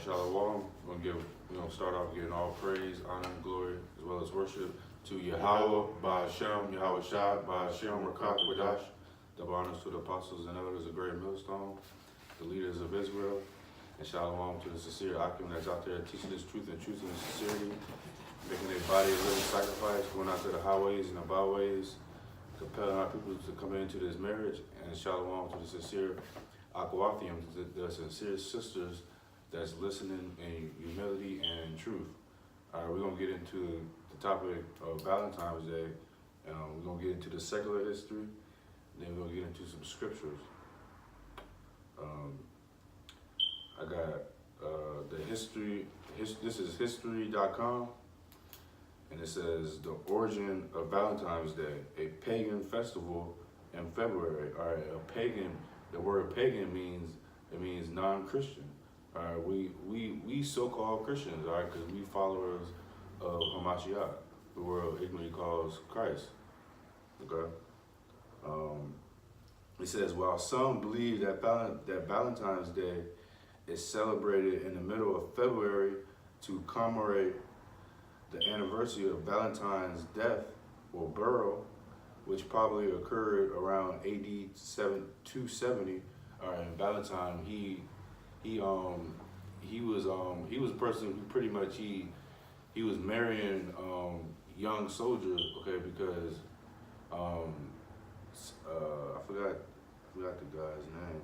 Shalom. We're gonna start off giving all praise, honor, and glory, as well as worship to Yahweh, Ba'Hashem, Yahweh Shai, Ba'Hashem, Rakak, Wadash, the honors to the apostles and elders of Great Millstone, the leaders of Israel, and Shalom to the sincere Akim that's out there teaching this truth and sincerity, making their body a living sacrifice, going out to the highways and the byways, compelling our people to come into this marriage, and Shalom to the sincere Aquathium, the sincere sisters that's listening in humility and truth. All right, we're going to get into the topic of Valentine's Day. We're going to get into the secular history, then we're going to get into some scriptures. I got the history, this is history.com, and it says the origin of Valentine's Day, a pagan festival in February. All right, a pagan, the word pagan means non-Christian. All right, we so-called Christians, all right, because we followers of Hamashiach, the world ignorantly calls Christ. Okay. It says, while some believe that Valentine's Day is celebrated in the middle of February to commemorate the anniversary of Valentine's death or burial, which probably occurred around AD 270. All right, and Valentine, he was a person who pretty much he was marrying young soldiers, okay, because I forgot the guy's name,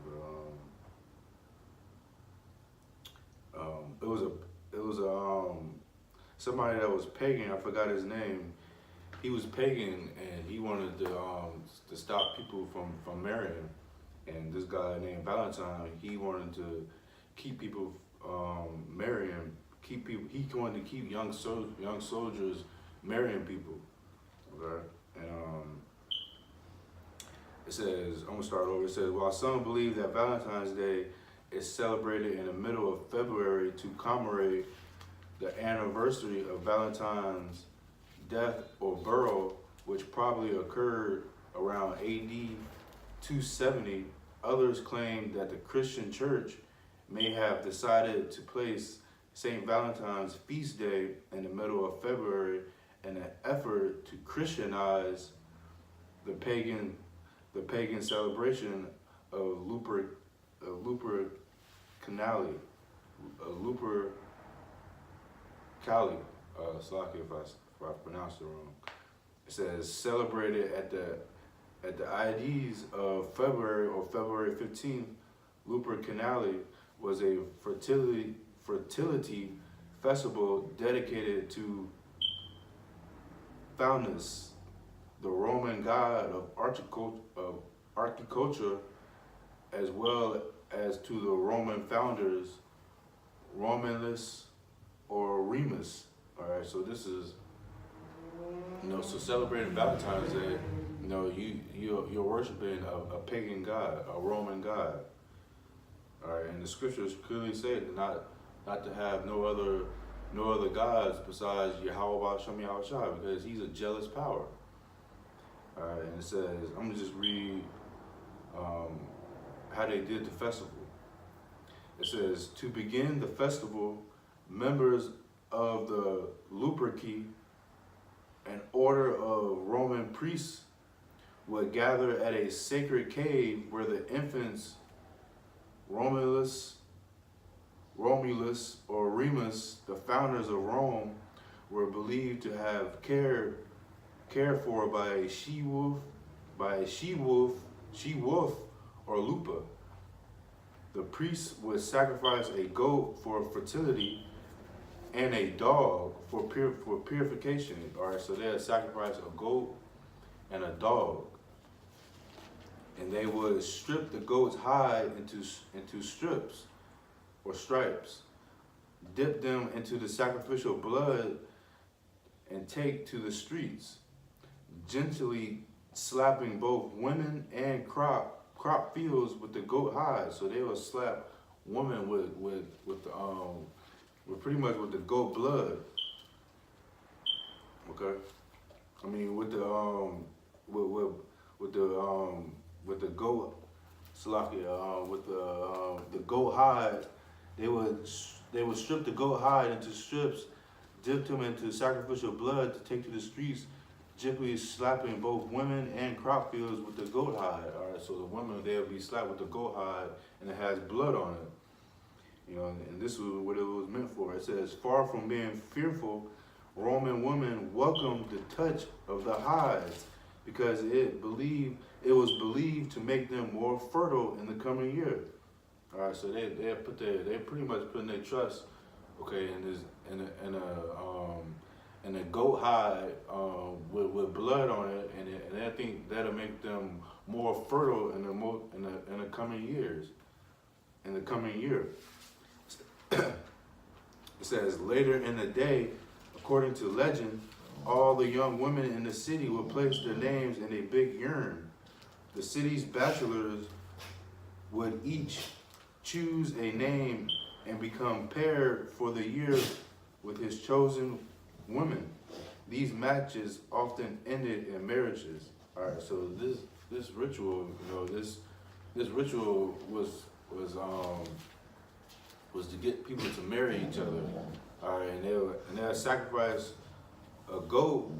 but it was somebody that was pagan. I forgot his name. He was pagan and he wanted to stop people from marrying. And this guy named Valentine, he wanted to keep people marrying, he wanted to keep young soldiers marrying people. Okay, and it says, I'm gonna start over. It says, while some believe that Valentine's Day is celebrated in the middle of February to commemorate the anniversary of Valentine's death or burial, which probably occurred around AD 270, others claim that the Christian church may have decided to place St. Valentine's feast day in the middle of February in an effort to Christianize the pagan celebration of Lupercali. Slaki if I pronounced it wrong. It says celebrated at the IDs of February or February 15th. Lupercali was a fertility festival dedicated to Faunus, the Roman god of agriculture, as well as to the Roman founders, Romulus or Remus. All right, so this is, so celebrating Valentine's Day, you're worshiping a pagan god, a Roman god. All right, and the scriptures clearly say not to have no other gods besides Yahweh Ba'Hashem Yahweh Shai, because he's a jealous power. All right, and it says, I'm gonna just read how they did the festival. It says, to begin the festival, members of the Luperci, an order of Roman priests, would gather at a sacred cave where the infants Romulus or Remus, the founders of Rome, were believed to have cared for by a she-wolf or lupa. The priests would sacrifice a goat for fertility and a dog for purification. All right, so they had sacrificed a goat and a dog, and they would strip the goat's hide into strips or stripes, dip them into the sacrificial blood, and take to the streets, gently slapping both women and crop fields with the goat hide. So they would slap women with pretty much with the goat blood. Okay, I mean with the goat, Salakia, with the goat hide, they would They would strip the goat hide into strips, dip them into sacrificial blood to take to the streets, typically slapping both women and crop fields with the goat hide. All right, so the women, they'll be slapped with the goat hide, and it has blood on it. And this was what it was meant for. It says, far from being fearful, Roman women welcomed the touch of the hides because it was believed to make them more fertile in the coming year. All right, so they pretty much putting their trust, okay, in a goat hide with blood on it, and I think that'll make them more fertile in the coming years, in the coming year. It says later in the day, according to legend, all the young women in the city would place their names in a big urn. The city's bachelors would each choose a name and become paired for the year with his chosen women. These matches often ended in marriages. All right, so this ritual, this ritual was to get people to marry each other. All right, and they'll sacrifice a goat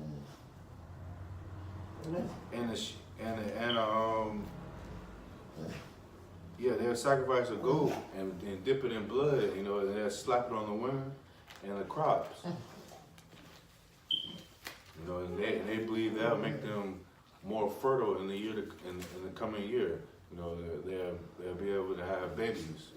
they'll sacrifice a goat and dip it in blood, and they'll slap it on the women and the crops. And they believe that'll make them more fertile in the in the coming year. They'll be able to have babies.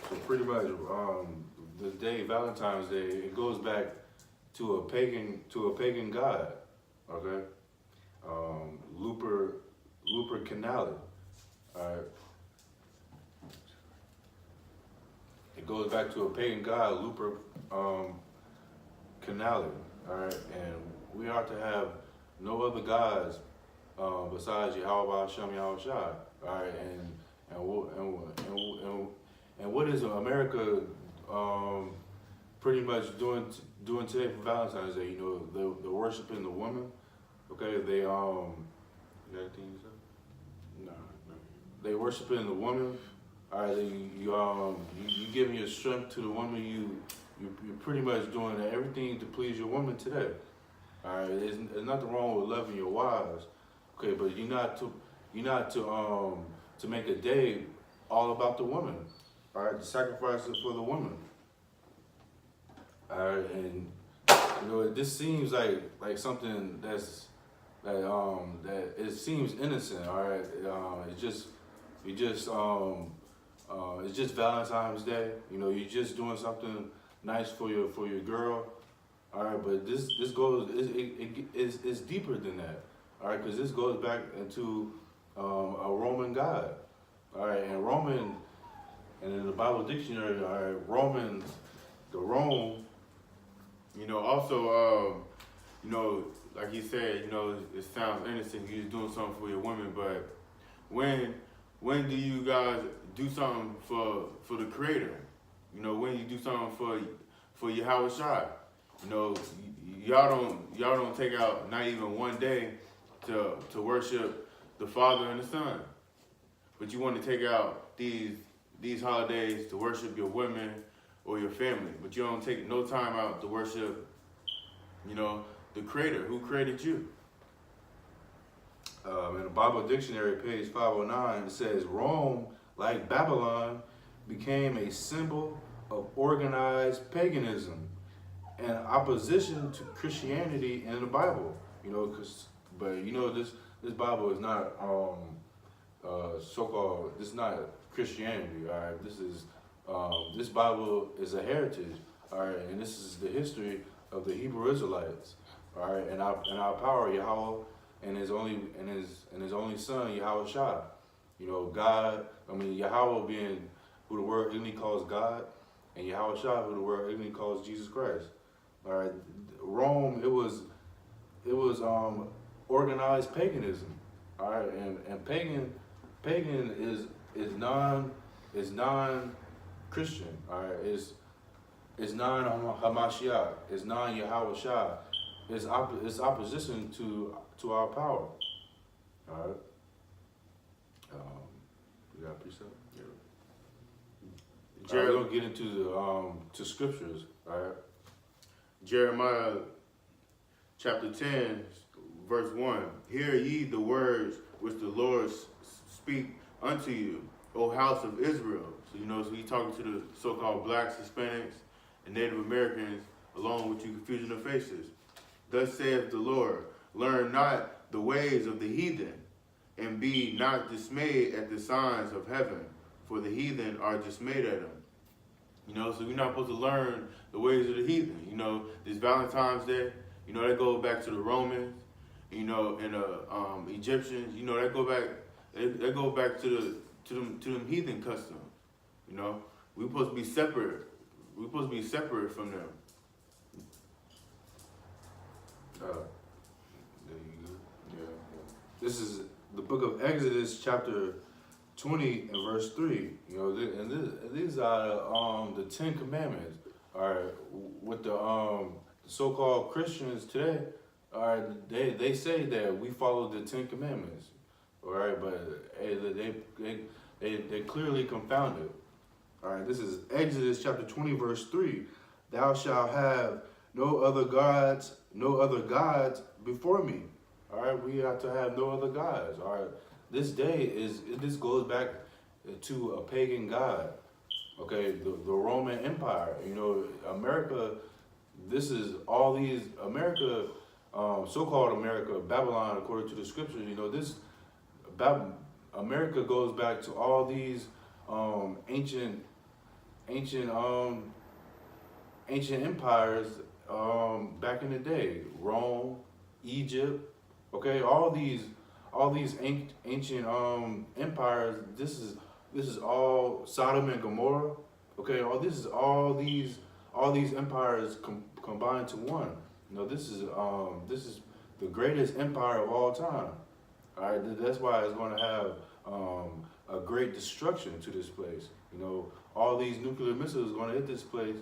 So pretty much, the day Valentine's Day, it goes back to a pagan god, okay? Lupercalia. All right. It goes back to a pagan god, Lupercalia. All right, and we are to have no other gods besides Yahweh Hashem Yahushua. All right, and what is America pretty much doing today for Valentine's Day? They're worshiping the woman. Okay, they you got anything you said? No. They worshiping the woman. All right, you giving your strength to the woman. You're pretty much doing everything to please your woman today. All right, there's nothing wrong with loving your wives. Okay, but you're not to make a day all about the woman. All right, to sacrifice it for the woman. All right, and this seems like something that it seems innocent. All right, it's just Valentine's Day. You're just doing something nice for your girl. All right, but this goes it's deeper than that. All right, because this goes back into a Roman god. All right, and in the Bible dictionary, all right, Rome, also, like he said, it sounds innocent. You're just doing something for your woman, but when do you guys do something for the Creator? When you do something for Yahweh Shai? Y'all don't take out not even one day to worship the Father and the Son, but you want to take out these holidays to worship your women or your family, but you don't take no time out to worship, the Creator who created you. In the Bible dictionary, page 509, it says Rome, like Babylon, became a symbol of organized paganism and opposition to Christianity in the Bible. This Bible is not so-called. This is not Christianity. All right, this Bible is a heritage. All right, and this is the history of the Hebrew Israelites. All right, and our power, Yahweh, and his only son, Yahweh Shai. God. Yahweh being who the word ignorantly calls God, and Yahweh Shai who the word ignorantly calls Jesus Christ. All right, Rome. It was organized paganism. All right, and pagan is non Christian. All right, it's non Hamashiach. It's non Yahweh Shai. It's opposition to our power. All right. You got a precept? Yeah. We're gonna get into the to scriptures. All right. Jeremiah chapter 10, verse 1. Hear ye the words which the Lord speak unto you, O house of Israel. So he's talking to the so-called blacks, Hispanics, and Native Americans, along with you confusion of faces. Thus saith the Lord, learn not the ways of the heathen, and be not dismayed at the signs of heaven, for the heathen are dismayed at them. So we're not supposed to learn the ways of the heathen. This Valentine's Day, that goes back to the Romans, and the Egyptians, that go back to them heathen customs. We're supposed to be separate. We're supposed to be separate from them. There you go. Yeah. This is the book of Exodus, chapter 20 and verse 3. These are the 10 Commandments. All right, with the so-called Christians today, all right, they say that we follow the 10 Commandments. All right, but hey, they clearly confounded. All right, this is Exodus chapter 20 verse 3. Thou shalt have no other gods before me. All right, we have to have no other gods. All right, this goes back to a pagan god. Okay, the Roman Empire. America. This is all these America, so-called America, Babylon, according to the scriptures. This America goes back to all these ancient empires back in the day. Rome, Egypt. Okay, all these ancient empires. This is all Sodom and Gomorrah. Okay, all these empires combined to one. This is the greatest empire of all time. All right, that's why it's going to have a great destruction to this place. All these nuclear missiles are going to hit this place.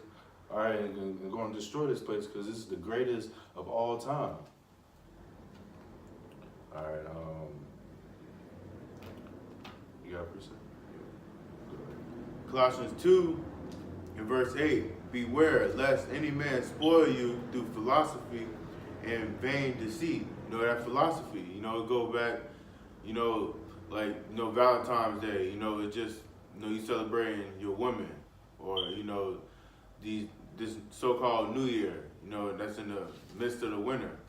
All right, and going to destroy this place because this is the greatest of all time. All right, you got a percent? Colossians 2 and verse 8. Beware lest any man spoil you through philosophy and vain deceit. That philosophy, go back, Valentine's Day, it just, you celebrating your woman, or, this so-called New Year, that's in the midst of the winter.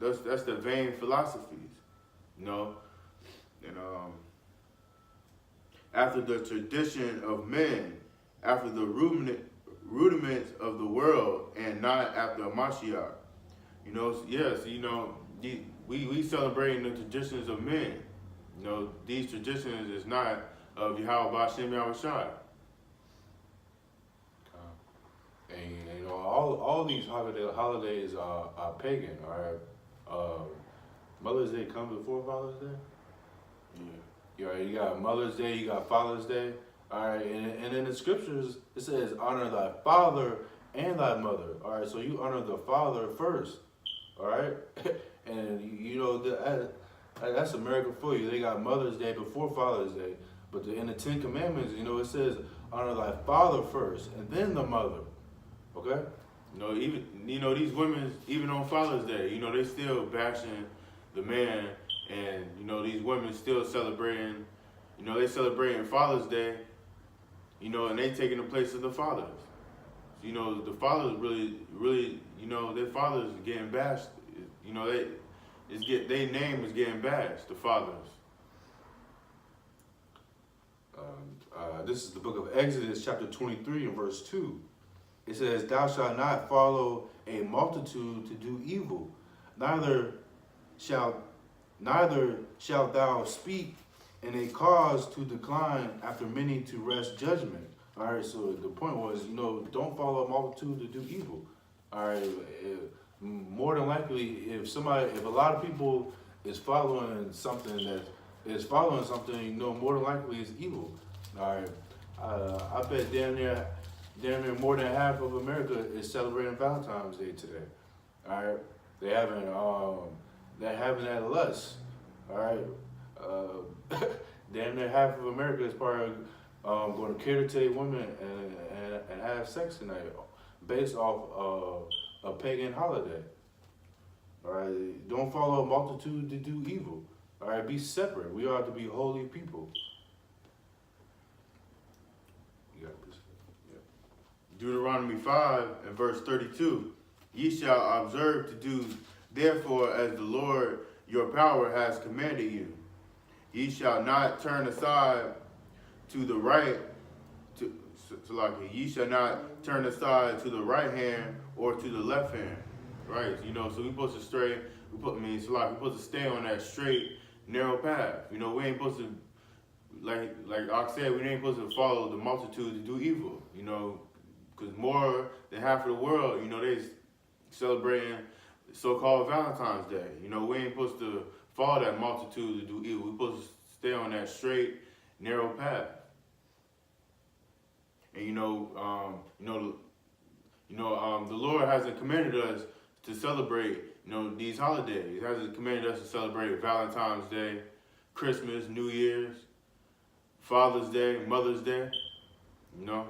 That's the vain philosophies, and after the tradition of men, after the rudiments of the world, and not after Mashiach. We celebrating the traditions of men. These traditions is not of Yahweh B'Shem Yahweh Shai. And all these holidays are pagan. All right, Mother's Day comes before Father's Day. Yeah. You got Mother's Day, you got Father's Day. All right, and in the scriptures it says honor thy father and thy mother. All right, so you honor the father first. All right, and that's America for you. They got Mother's Day before Father's Day, but in the 10 Commandments, it says honor thy father first and then the mother. Okay. Even these women, even on Father's Day, they still bashing the man, and these women still celebrating. They celebrating Father's Day. And they taking the place of the fathers. The fathers really, their fathers are getting bashed. Their name is getting bashed. The fathers. This is the book of Exodus, chapter 23 and verse 2. It says, "Thou shalt not follow a multitude to do evil, neither shalt thou speak in a cause to decline after many to wrest judgment." All right, so the point was, don't follow a multitude to do evil. All right, more than likely, if a lot of people is following something, more than likely it's evil. All right. I bet damn near more than half of America is celebrating Valentine's Day today. All right. They having they're having that lust. All right. Damn near half of America is probably going to cater to their women and have sex tonight, based off a pagan holiday. All right. Don't follow a multitude to do evil. All right. Be separate. We are to be holy people. You got this. Yeah. Deuteronomy 5 and verse 32. Ye shall observe to do therefore as the Lord your power has commanded you. Ye shall not turn aside to the right, so like ye shall not turn aside to the right hand or to the left hand. Right? You know, so we supposed to stray, we're supposed to stay on that straight, narrow path. You know, we ain't supposed to, like Ox said, we ain't supposed to follow the multitude to do evil. You know, because more than half of the world, you know, they celebrating so-called Valentine's Day. You know, we ain't supposed to follow that multitude to do evil. We're supposed to stay on that straight, narrow path. And the Lord hasn't commanded us to celebrate, these holidays. He hasn't commanded us to celebrate Valentine's Day, Christmas, New Year's, Father's Day, Mother's Day. You know.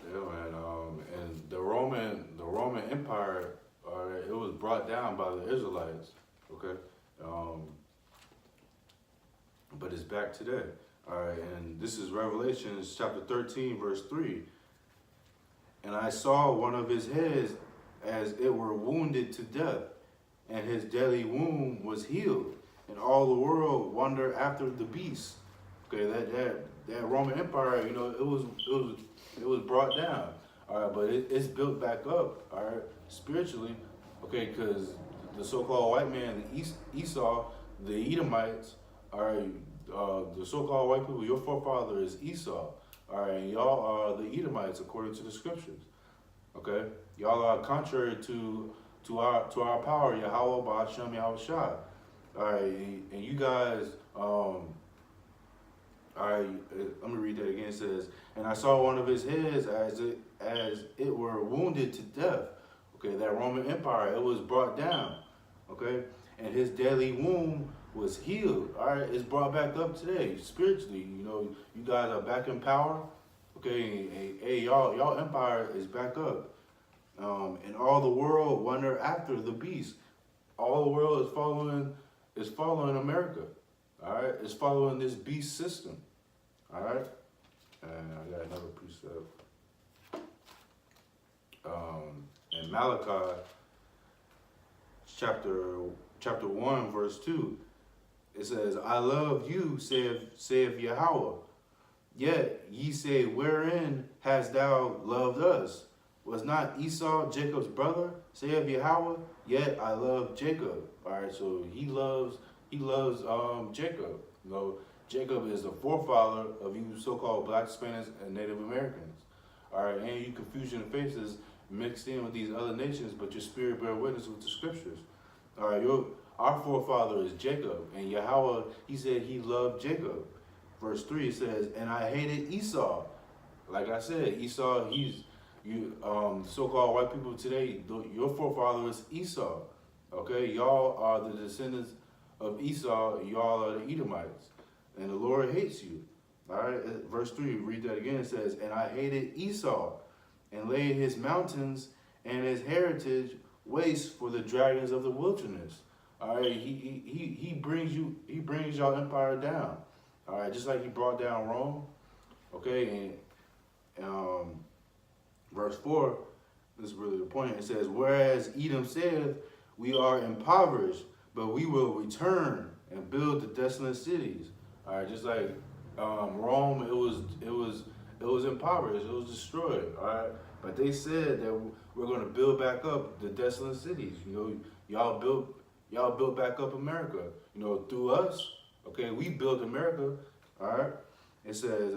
Yeah, man. And the Roman Empire, it was brought down by the Israelites. Okay. But it's back today. All right, and this is Revelations chapter 13, verse 3. And I saw one of his heads as it were wounded to death, and his deadly wound was healed, and all the world wondered after the beast. Okay, that Roman Empire, it was brought down. All right, but it's built back up. All right, spiritually. Okay, because the so-called white man, Esau, the Edomites, all right. The so-called white people, your forefather is Esau. All right, and y'all are the Edomites according to the scriptures. Okay, y'all are contrary to our power, Yahweh Ba'ashem Yahweh Shai. All right, and you guys, all right, let me read that again. It says, and I saw one of his heads as it were wounded to death. Okay, that Roman Empire, it was brought down. Okay, and his deadly wound was healed. All right, it's brought back up today spiritually. You guys are back in power. Okay, hey, y'all empire is back up. And all the world wonder after the beast. All the world is following America. All right, it's following this beast system. All right, and I got another precept. In Malachi chapter 1 verse 2. It says, I love you, saith Yahweh. Yet ye say, wherein hast thou loved us? Was not Esau Jacob's brother, saith Yahweh? Yet I love Jacob. All right, so he loves Jacob. Jacob is the forefather of you so-called Black, Spanish, and Native Americans. All right, and you confusion faces mixed in with these other nations, but your spirit bear witness with the scriptures. All right, our forefather is Jacob, and Yahweh, he said he loved Jacob. Verse 3 says, and I hated Esau. Like I said, Esau, so-called white people today, your forefather is Esau. Okay, y'all are the descendants of Esau, y'all are the Edomites. And the Lord hates you. All right, verse 3, read that again. It says, and I hated Esau, and laid his mountains and his heritage waste for the dragons of the wilderness. All right, he brings y'all empire down. All right, just like he brought down Rome. Okay, and verse 4, this is really the point. It says, whereas Edom saith, we are impoverished, but we will return and build the desolate cities. All right, just like Rome, it was impoverished, it was destroyed. All right, but they said that we're going to build back up the desolate cities. Y'all built back up America. Through us. Okay, we built America. All right. It says,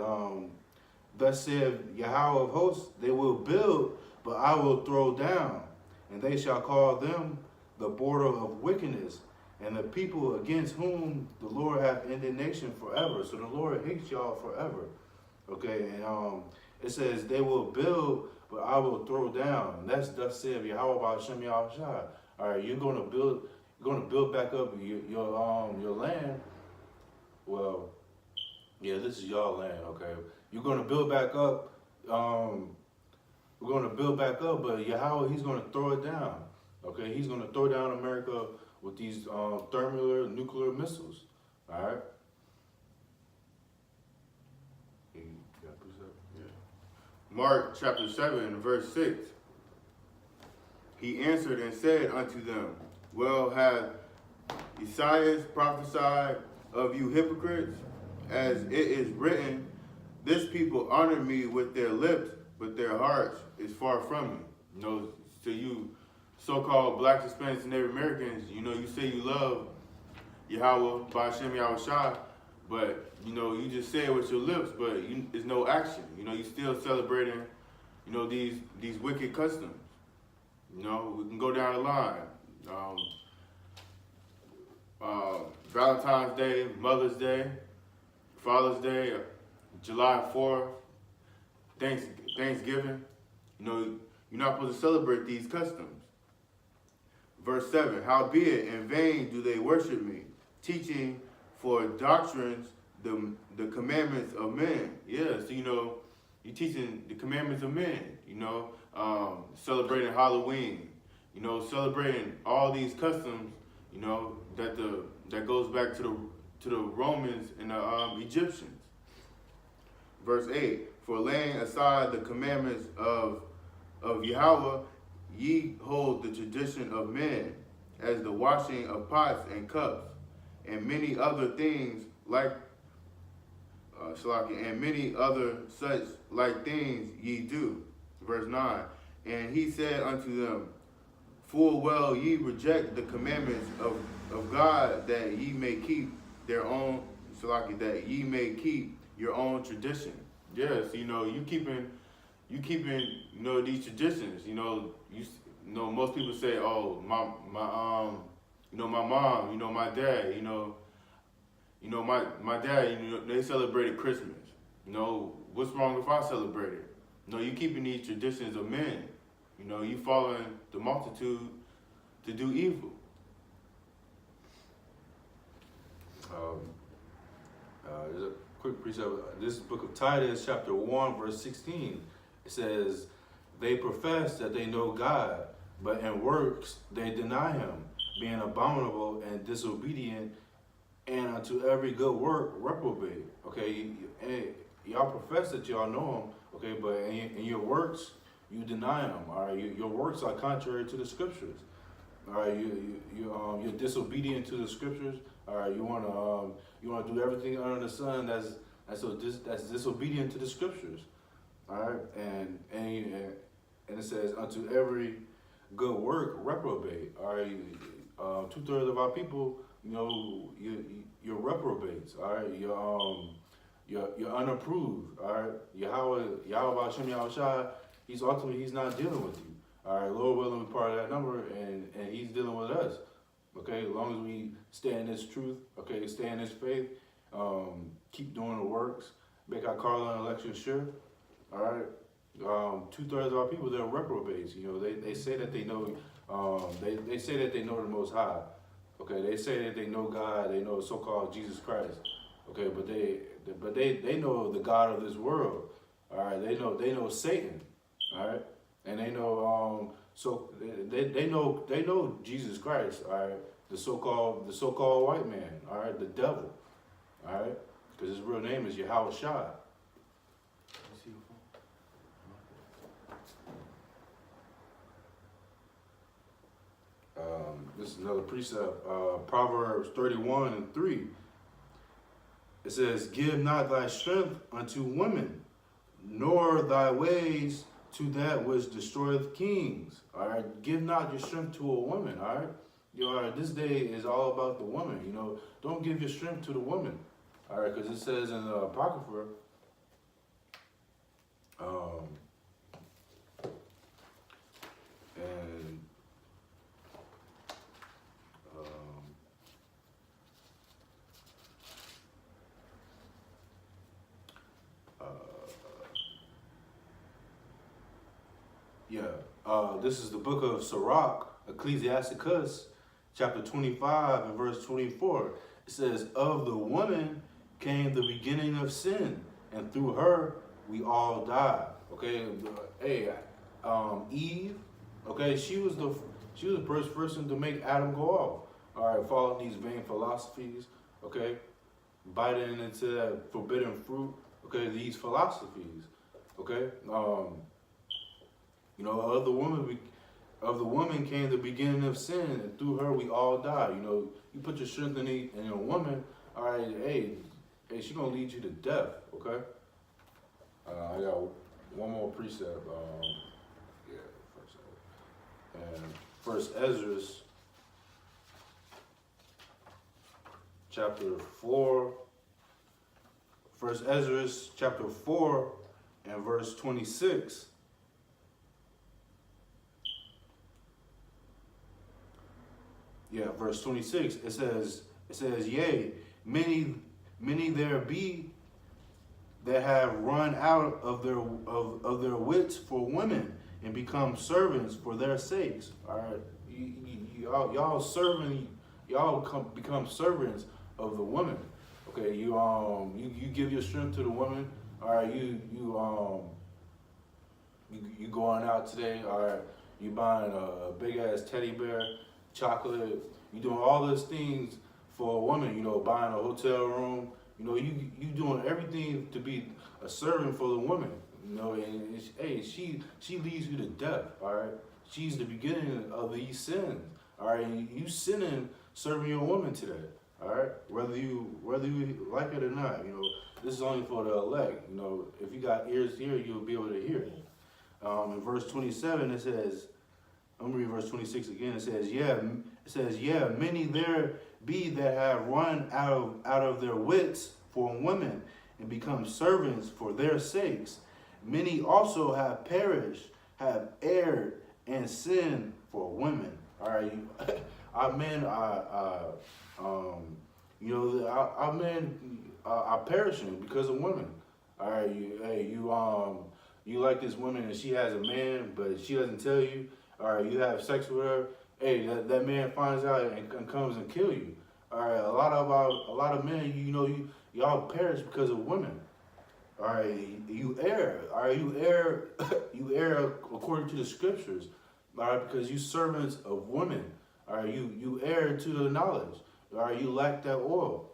thus said Yahweh of hosts, they will build, but I will throw down, and they shall call them the border of wickedness, and the people against whom the Lord hath indignation forever. So the Lord hates y'all forever. Okay, and it says they will build, but I will throw down. And that's thus said Yahweh about Shem Yahushua. All right, you're gonna build back up your land. Well, yeah, this is y'all land. Okay, you're gonna build back up. We're gonna build back up, but Yahweh, he's gonna throw it down. Okay, he's gonna throw down America with these thermal nuclear missiles. All right. Mark chapter 7, verse 6. He answered and said unto them, well hath Esaias prophesied of you hypocrites, as it is written, this people honor me with their lips, but their hearts is far from me. You know, to you so-called blacks, Hispanics, and Native Americans, you know, you say you love Yahweh, Ba'ashem Yahushua, but, you know, you just say it with your lips, but there's no action. You know, you still celebrating, you know, these wicked customs. You know, we can go down the line. Valentine's Day, Mother's Day, Father's Day, July 4th, Thanksgiving. You know, you're not supposed to celebrate these customs. Verse 7, howbeit in vain do they worship me, teaching for doctrines the commandments of men. Yeah, so you know, you're teaching the commandments of men, you know, celebrating Halloween, you know, celebrating all these customs, you know, that goes back to the Romans and the Egyptians. Verse 8, for laying aside the commandments of Yahweh, ye hold the tradition of men, as the washing of pots and cups, and many other things like and many other such like things ye do. Verse 9, and he said unto them, full well ye reject the commandments of God, that ye may keep their own, that ye may keep your own tradition. Yes, you know, you keeping, you know, these traditions. You know, most people say, oh, my you know, my mom, you know, my dad, you know, my dad, you know, they celebrated Christmas. You know, what's wrong if I celebrate it? You know, you keeping these traditions of men. You know, you following the multitude to do evil. There's a quick precept. This book of Titus, chapter 1, verse 16. It says, they profess that they know God, but in works they deny him, being abominable and disobedient, and unto every good work reprobate. Okay, y'all profess that y'all know him, okay, but in your works, you deny him. All right, your works are contrary to the scriptures. All right, you're disobedient to the scriptures. All right, you wanna do everything under the sun that's disobedient to the scriptures. All right, and it says unto every good work reprobate. All right, 2/3 of our people, you know, you're reprobates. All right, you're unapproved. All right, Yahweh Ba'ashem Yahushua, he's not dealing with you. All right, Lord willing, we're part of that number, and he's dealing with us. Okay, as long as we stay in this truth, okay, stay in this faith, keep doing the works, make our call and election sure. All right, 2/3 of our people, they're reprobates. You know, they say that they know, they say that they know the Most High. Okay, they say that they know God, they know so-called Jesus Christ. Okay, but they know the God of this world. All right, they know Satan. All right, and they know they know Jesus Christ. All right, the so-called white man. All right, the devil. All right, because his real name is Yahweh Shai. This is another precept, Proverbs 31:3. It says, give not thy strength unto women, nor thy ways to that which destroyeth kings. All right, give not your strength to a woman. All right, all right, this day is all about the woman. You know, don't give your strength to the woman. All right, because it says in the Apocrypha, Yeah. This is the book of Sirach, Ecclesiasticus, chapter 25 and verse 24. It says, "Of the woman came the beginning of sin, and through her we all die." Okay. Hey, Eve. Okay, she was the first person to make Adam go off. All right, following these vain philosophies. Okay, biting into that forbidden fruit. Okay, these philosophies. Okay. Of the woman came the beginning of sin, and through her we all die. You put your strength in a woman. All right, hey, she gonna lead you to death. Okay. I got one more precept. And First Ezra, chapter 4. First Ezra, chapter 4, and verse 26. Yeah, verse 26. It says, "Yea, many there be that have run out of their wits for women and become servants for their sakes." All right, y'all become servants of the woman. Okay, you give your strength to the woman. All right, you going out today. All right, you buying a big ass teddy bear, chocolate. You doing all those things for a woman. Buying a hotel room. You doing everything to be a servant for the woman. And hey, she leads you to death. All right, she's the beginning of these sins. All right, you sinning serving your woman today. All right, whether you like it or not. This is only for the elect. If you got ears to hear, you'll be able to hear it. In verse 27, it says, I'm gonna read verse 26 again. It says, "Yeah, many there be that have run out of their wits for women and become servants for their sakes. Many also have perished, have erred, and sinned for women." All right, our men are perishing because of women. All right, you like this woman and she has a man, but she doesn't tell you. All right, you have sex with her. Hey, that man finds out and comes and kill you. All right, a lot of men, y'all perish because of women. All right, you err. All right, you err. You err according to the scriptures. All right, because you servants of women. All right, you err to the knowledge. All right, you lack that oil.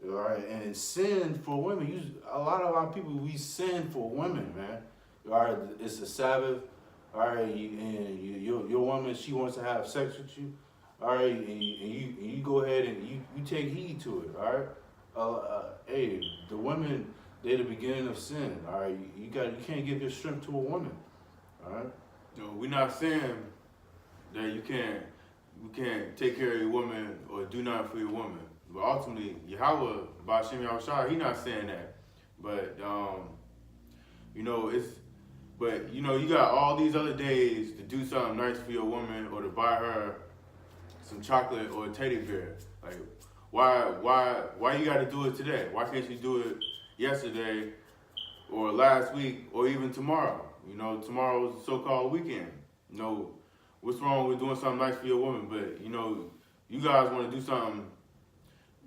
All right, and sin for women. A lot of our people, we sin for women, man. All right, it's a Sabbath. All right, and your woman, she wants to have sex with you. All right, and you go ahead and you take heed to it. All right, hey, the women, they're the beginning of sin. All right, you can't give your strength to a woman. All right. We're not saying that you can't take care of your woman or do nothing for your woman. But ultimately, Yahweh, Ba'ashem Yahushua, he not saying that. But you got all these other days to do something nice for your woman or to buy her some chocolate or a teddy bear. Like, why you got to do it today? Why can't you do it yesterday or last week or even tomorrow? Tomorrow is the so-called weekend. What's wrong with doing something nice for your woman? But you guys want to do something.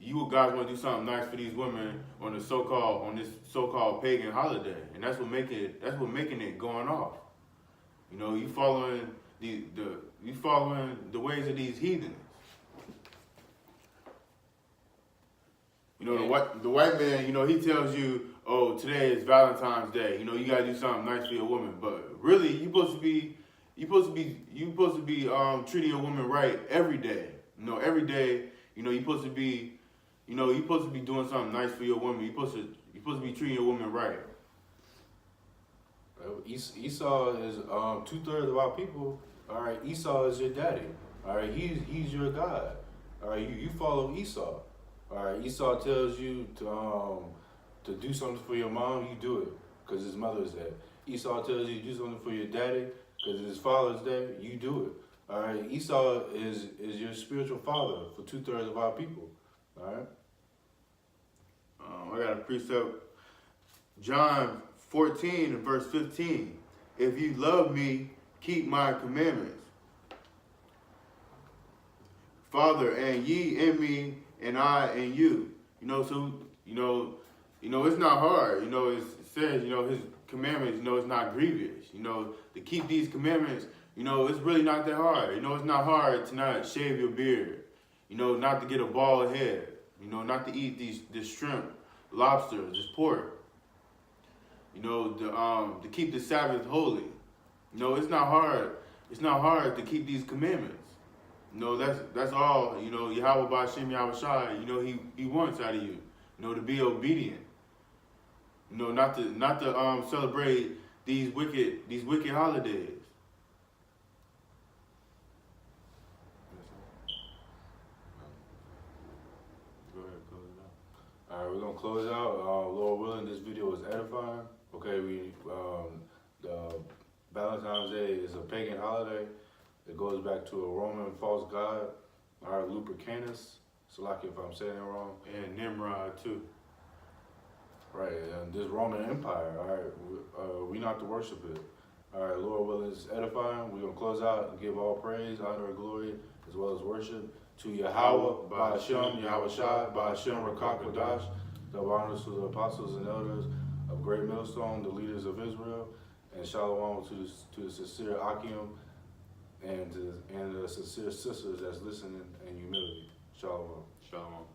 You guys want to do something nice for these women on this so-called pagan holiday, and that's what making it going off. You following the ways of these heathens. The white man, he tells you, oh, today is Valentine's Day. You gotta do something nice for your woman, but really, you supposed to be treating your woman right every day. Every day, you're supposed to be. You're supposed to be doing something nice for your woman. You're supposed to be treating your woman right. Esau is 2/3 of our people. All right, Esau is your daddy. All right, he's your God. All right, you follow Esau. All right, Esau tells you to do something for your mom, you do it because his mother's dead. Esau tells you to do something for your daddy because his father's dead, you do it. All right, Esau is your spiritual father for 2/3 of our people. All right. I got a precept, John 14 and verse 15. If you love me, keep my commandments. Father, and ye in me, and I in you. So it's not hard. It says, his commandments, it's not grievous. To keep these commandments, it's really not that hard. It's not hard to not shave your beard. Not to get a bald head. Not to eat this shrimp, lobster, this pork. To keep the Sabbath holy. It's not hard. It's not hard to keep these commandments. That's all. Yahweh Ba'Shem Yahweh Shai. He wants out of you. To be obedient. Not to celebrate these wicked holidays. Go ahead, close it out. All right, we're gonna close out. Lord willing, this video was edifying. Okay, the Valentine's Day is a pagan holiday. It goes back to a Roman false god, all right, Lupercanus. Salaki if I'm saying it wrong. And Nimrod too. Right, and this Roman Empire, all right, we not to worship it. All right, Lord willing, it's edifying. We're going to close out and give all praise, honor, and glory, as well as worship to Yahweh, Ba'Shem, Yahweh Shai, Ba'Shem, Rakak, Kadash, double honors to the apostles and elders of Great Millstone, the leaders of Israel, and shalom to the sincere Akim and the sincere sisters that's listening in humility. Shalom. Shalom.